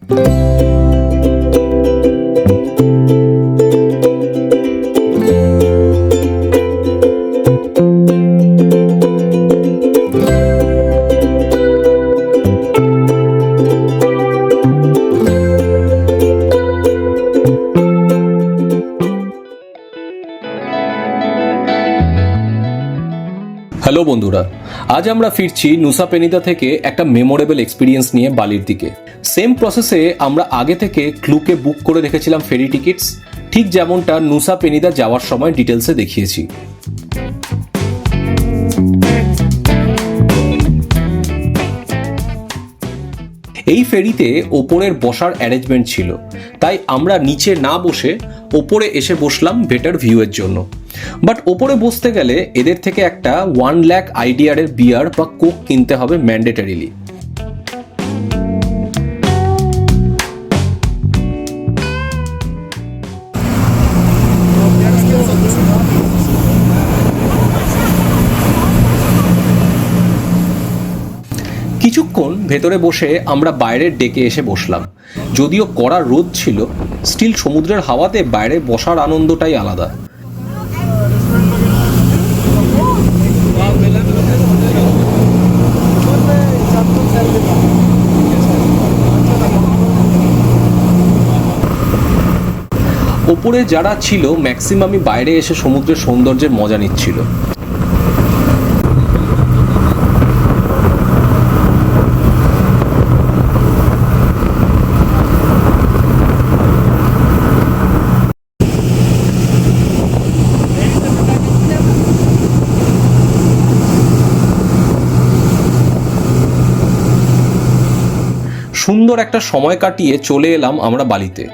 Hello বন্ধুরা, আজ আমরা ফিরছি নুসা পেনিদা থেকে একটা মেমোরেবল এক্সপিরিয়েন্স নিয়ে বালির দিকে। সেম প্রসেসে আমরা আগে থেকে ক্লুকে বুক করে রেখেছিলাম ফেরি টিকিটস, ঠিক যেমনটা নুসা পেনিদা যাওয়ার সময় ডিটেলসে দেখিয়েছি। এই ফেরিতে ওপরের বসার অ্যারেঞ্জমেন্ট ছিল, তাই আমরা নিচে না বসে ওপরে এসে বসলাম বেটার ভিউয়ের জন্য। বাট ওপরে বসতে গেলে এদের থেকে একটা 1 লাখ IDR এর বিয়ার বা কোক কিনতে হবে ম্যান্ডেটারিলি। কিছুক্ষণ ভেতরে বসে আমরা বাইরের ডেকে এসে বসলাম। যদিও কড়া রোদ ছিল, স্টিল সমুদ্রের হাওয়াতে বাইরে বসার আনন্দটাই আলাদা। ওপরে যারা ছিল ম্যাক্সিমামই বাইরে এসে সমুদ্রের সৌন্দর্যের মজা নিচ্ছিল। সুন্দর একটা সময় কাটিয়ে চলে এলাম আমরা বালিতে।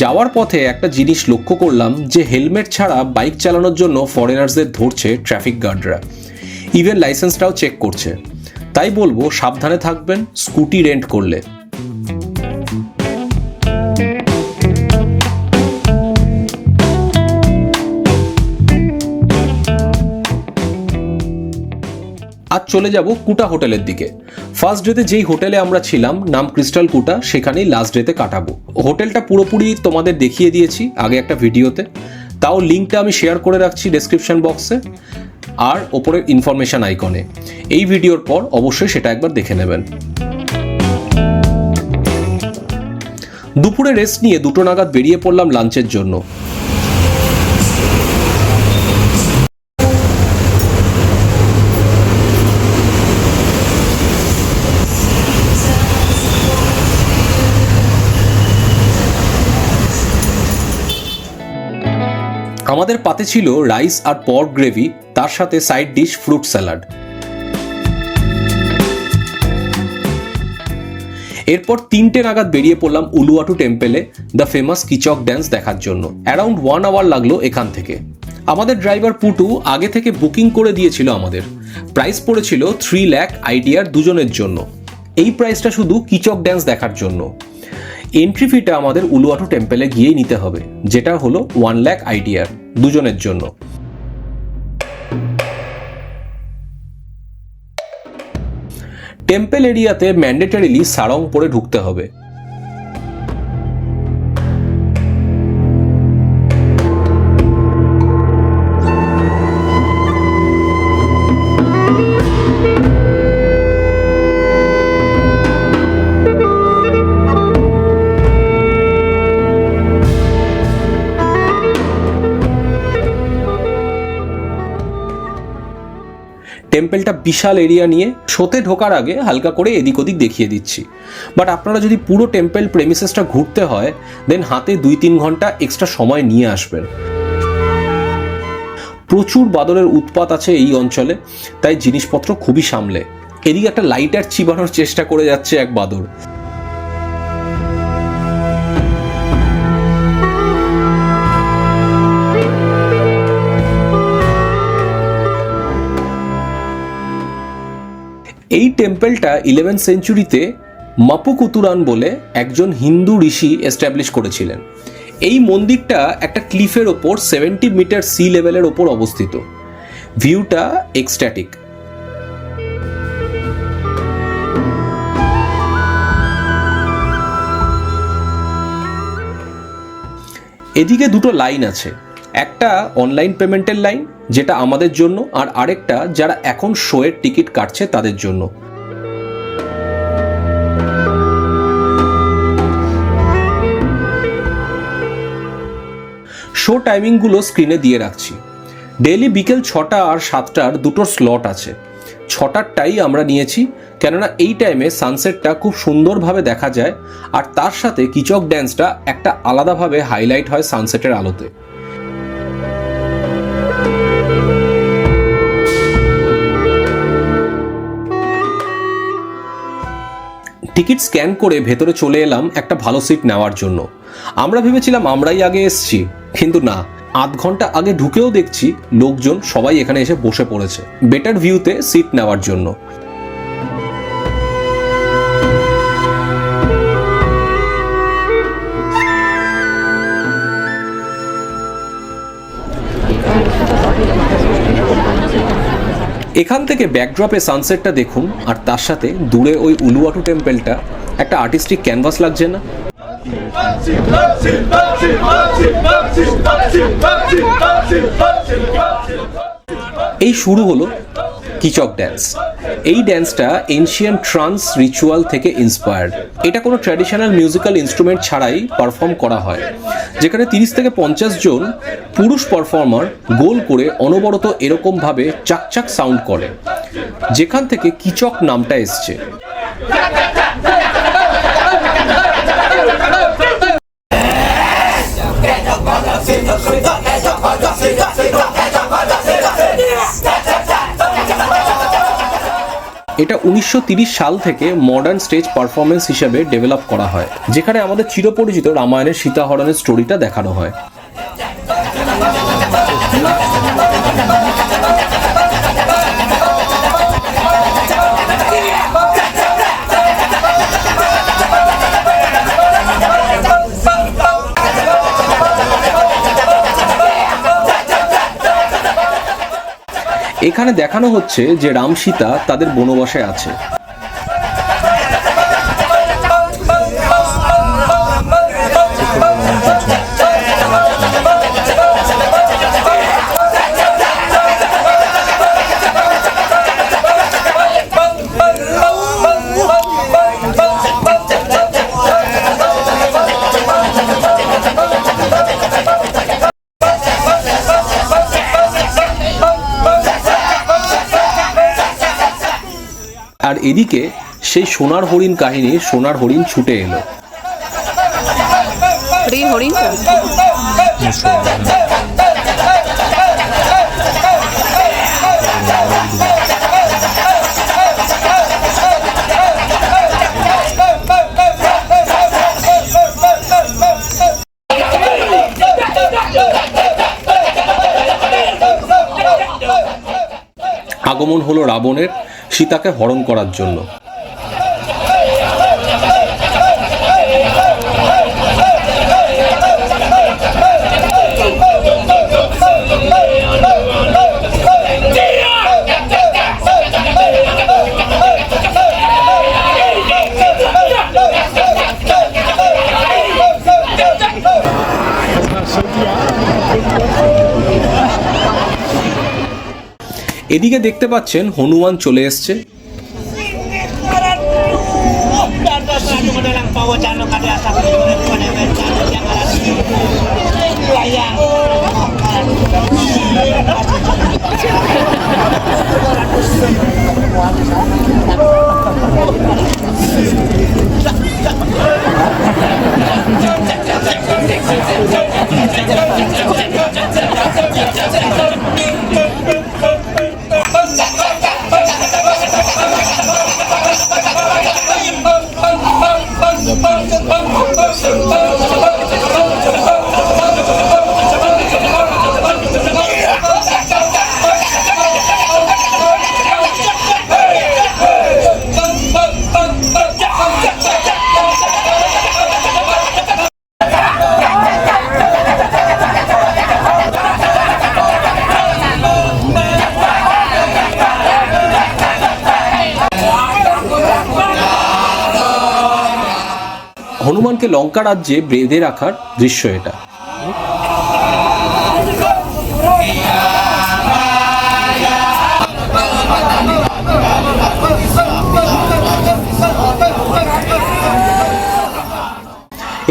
যাওয়ার পথে একটা জিনিস লক্ষ্য করলাম যে হেলমেট ছাড়া বাইক চালানোর জন্য ফরেনার্সদের ধরছে ট্রাফিক গার্ডরা, ইভেন লাইসেন্সটাও চেক করছে। তাই বলবো সাবধানে থাকবেন স্কুটি রেন্ট করলে। আজ চলে যাব কুটা হোটেলের দিকে। ফার্স্ট ডেতে যেই হোটেলে আমরা ছিলাম নাম ক্রিস্টাল কুটা, সেখানেই লাস্ট ডেতে কাটাবো। হোটেলটা পুরোপুরি তোমাদের দেখিয়ে দিয়েছি আগে একটা ভিডিওতে, তাও লিঙ্কটা আমি শেয়ার করে রাখছি ডেসক্রিপশন বক্সে আর ওপরের ইনফরমেশন আইকনে। এই ভিডিওর পর অবশ্যই সেটা একবার দেখে নেবেন। দুপুরে রেস্ট নিয়ে 2টো নাগাদ বেরিয়ে পড়লাম লাঞ্চের জন্য। আমাদের পাতে ছিল রাইস আর পর্ক গ্রেভি, তার সাথে সাইড ডিশ ফ্রুট স্যালাড। এরপর 3টে নাগাদ বেরিয়ে পড়লাম উলুয়াটু টেম্পেলে দ্য ফেমাস কিচক ড্যান্স দেখার জন্য। অ্যারাউন্ড 1 আওয়ার লাগলো এখান থেকে। আমাদের ড্রাইভার পুটু আগে থেকে বুকিং করে দিয়েছিল আমাদের। প্রাইস পড়েছিল 3 লাখ IDR দুজনের জন্য। এই প্রাইসটা শুধু কিচক ড্যান্স দেখার জন্য। এন্ট্রি ফিটা আমাদের উলুয়াটু টেম্পেলে গিয়েই নিতে হবে, যেটা হলো 1 লাখ IDR দুজনের জন্য। টেম্পেল এরিয়াতে ম্যান্ডেটারিলি সারং পরে ঢুকতে হবে। টেম্পেলটা বিশাল এরিয়া নিয়ে, শোতে ঢোকার আগে হালকা করে এদিক ওদিক দেখিয়ে দিচ্ছি। বাট আপনারা যদি পুরো টেম্পেল প্রেমিসেসটা ঘুরতে হয় দেন হাতে 2-3 ঘন্টা এক্সট্রা সময় নিয়ে আসবেন। প্রচুর বাদরের উৎপাত আছে এই অঞ্চলে, তাই জিনিসপত্র খুবই সামলে। এদিকে একটা লাইটার চিবানোর চেষ্টা করে যাচ্ছে এক বাদর। এই টেম্পলটা 11th সেঞ্চুরিতে মাপুকুতুরান বলে একজন হিন্দু ঋষি এস্টাবলিশ করেছিলেন। এই মন্দিরটা একটা ক্লিফের ওপর 70 মিটার সি লেভেলের ওপর অবস্থিত। ভিউটা এক্সট্যাটিক। এদিকে দুটো লাইন আছে, একটা অনলাইন পেমেন্টের লাইন যেটা আমাদের জন্য, আর আরেকটা যারা এখন শোয়ের টিকিট কাটছে তাদের জন্য। শো টাইমিংগুলো স্ক্রিনে দিয়ে রাখছি। ডেইলি বিকেল 6টা আর 7টার দুটো স্লট আছে। 6টারটাই আমরা নিয়েছি, কেননা এই টাইমে সানসেটটা খুব সুন্দরভাবে দেখা যায়, আর তার সাথে কিচক ড্যান্সটা একটা আলাদাভাবে হাইলাইট হয় সানসেটের আলোতে। টিকিট স্ক্যান করে ভেতরে চলে এলাম একটা ভালো সিট নেওয়ার জন্য। আমরা ভেবেছিলাম আমরাই আগে এসছি, কিন্তু না, আধ ঘন্টা আগে ঢুকেও দেখছি লোকজন সবাই এখানে এসে বসে পড়েছে বেটার ভিউতে সিট নেওয়ার জন্য। এখান থেকে ব্যাকড্রপে সানসেটটা দেখুন, আর তার সাথে দূরে ওই উলুয়াটু টেম্পলটা একটা আর্টিস্টিক ক্যানভাস লাগছে না? এই শুরু হলো কিচক ড্যান্স। এই ড্যান্সটা এনশিয়েন্ট ট্রান্স রিচুয়াল থেকে ইন্সপায়ার্ড। এটা কোনো ট্র্যাডিশনাল মিউজিক্যাল ইনস্ট্রুমেন্ট ছাড়াই পারফর্ম করা হয়, যেখানে 30 থেকে 50 জন পুরুষ পারফর্মার গোল করে অনবরত এরকমভাবে চাকচাক সাউন্ড করে, যেখান থেকে কিচক নামটা এসছে। এটা 1930 সাল থেকে মডার্ন স্টেজ পারফরমেন্স হিসেবে ডেভেলপ করা হয়, যেখানে আমাদের চিরপরিচিত রামায়ণের সীতাহরণের স্টোরিটা দেখানো হয়। এখানে দেখানো হচ্ছে যে রাম সীতা তাদের বনবাসে আছে। আর এদিকে সেই সোনার হরিণ কাহিনী, সোনার হরিণ ছুটে এলো। আগমন হলো রাবণের সীতাকে হরণ করার জন্য। এদিকে দেখতে পাচ্ছেন হনুমান চলে এসছে। হনুমানকে লঙ্কা রাজ্যে বেঁধে রাখার দৃশ্য এটা।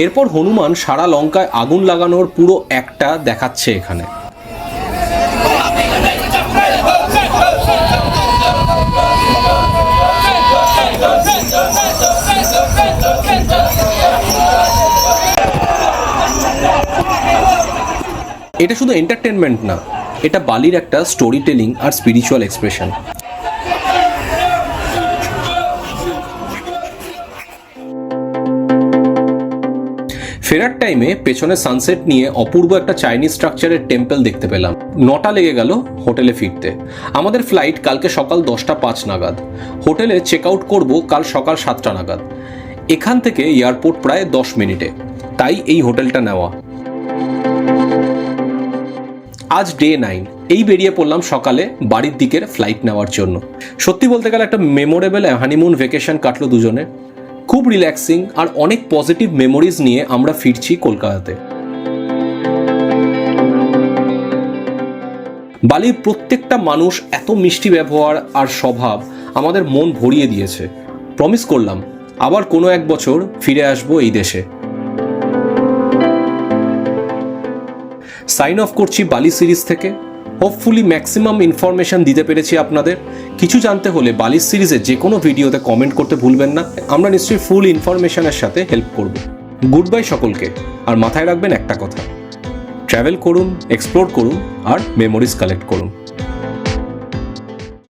এরপর হনুমান সারা লঙ্কায় আগুন লাগানোর পুরো একটা দেখাচ্ছে এখানে। এটা শুধু এন্টারটেনমেন্ট না, এটা বালির একটা স্টোরি টেলিং আর স্পিরিচুয়াল এক্সপ্রেশন। ফেরার টাইমে পেছনে সানসেট নিয়ে অপূর্ব একটা চাইনিজ স্ট্রাকচারের টেম্পল দেখতে পেলাম। 9টা লেগে গেল হোটেলে ফিরতে। আমাদের ফ্লাইট কালকে সকাল 10টা 5 নাগাদ। হোটেলে চেক আউট করবো কাল সকাল 7টা নাগাদ। এখান থেকে এয়ারপোর্ট প্রায় 10 মিনিটে, তাই এই হোটেলটা নেওয়া। আজ ডে 9। এই বেরিয়ে পড়লাম সকালে বাড়ির দিকের ফ্লাইট নেওয়ার জন্য। সত্যি বলতে গেলে একটা মেমোরেবল হানিমুন ভেকেশন কাটলো দুজনে। খুব রিল্যাক্সিং আর অনেক পজিটিভ মেমোরিজ নিয়ে আমরা ফিরছি কলকাতাতে। বালির প্রত্যেকটা মানুষ এত মিষ্টি ব্যবহার আর স্বভাব আমাদের মন ভরিয়ে দিয়েছে। প্রমিস করলাম আবার কোনো এক বছর ফিরে আসবো এই দেশে। সাইন অফ করছি বালি সিরিজ থেকে। হোপফুলি ম্যাক্সিমাম ইনফরমেশন দিতে পেরেছি আপনাদের। কিছু জানতে হলে বালি সিরিজের যে কোনো ভিডিওতে কমেন্ট করতে ভুলবেন না। আমরা নিশ্চয়ই ফুল ইনফরমেশনের সাথে হেল্প করব। গুড বাই সকলকে। আর মাথায় রাখবেন একটা কথা, ট্রাভেল করুন, এক্সপ্লোর করুন আর মেমোরিজ কালেক্ট করুন।